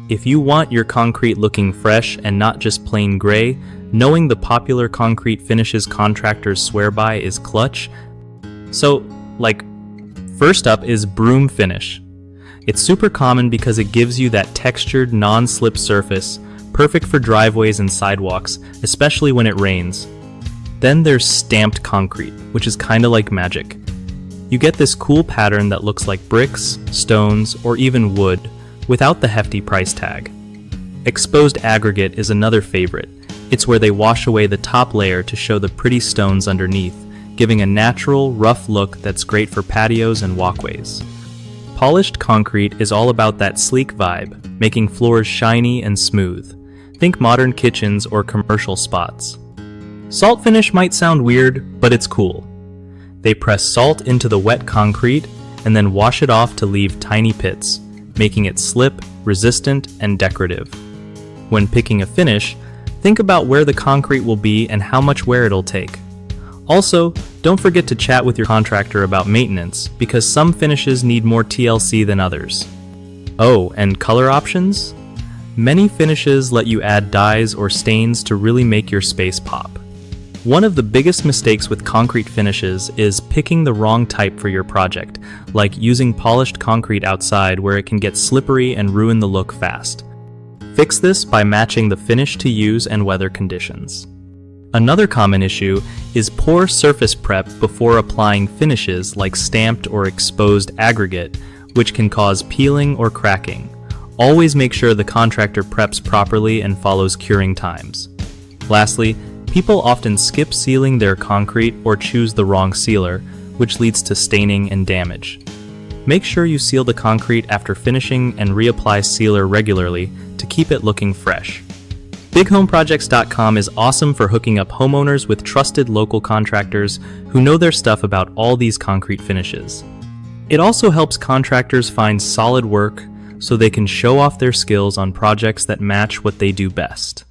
If you want your concrete looking fresh and not just plain gray, knowing the popular concrete finishes contractors swear by is clutch. So, first up is broom finish. It's super common because it gives you that textured, non-slip surface, perfect for driveways and sidewalks, especially when it rains. Then there's stamped concrete, which is kinda like magic. You get this cool pattern that looks like bricks, stones, or even wood, without the hefty price tag. Exposed aggregate is another favorite. It's where they wash away the top layer to show the pretty stones underneath, giving a natural, rough look that's great for patios and walkways. Polished concrete is all about that sleek vibe, making floors shiny and smooth. Think modern kitchens or commercial spots. Salt finish might sound weird, but it's cool. They press salt into the wet concrete and then wash it off to leave tiny pits, making it slip, resistant, and decorative. When picking a finish, think about where the concrete will be and how much wear it'll take. Also, don't forget to chat with your contractor about maintenance, because some finishes need more TLC than others. Oh, and color options? Many finishes let you add dyes or stains to really make your space pop. One of the biggest mistakes with concrete finishes is picking the wrong type for your project, like using polished concrete outside where it can get slippery and ruin the look fast. Fix this by matching the finish to use and weather conditions. Another common issue is poor surface prep before applying finishes like stamped or exposed aggregate, which can cause peeling or cracking. Always make sure the contractor preps properly and follows curing times. Lastly, people often skip sealing their concrete or choose the wrong sealer, which leads to staining and damage. Make sure you seal the concrete after finishing and reapply sealer regularly to keep it looking fresh. BigHomeProjects.com is awesome for hooking up homeowners with trusted local contractors who know their stuff about all these concrete finishes. It also helps contractors find solid work so they can show off their skills on projects that match what they do best.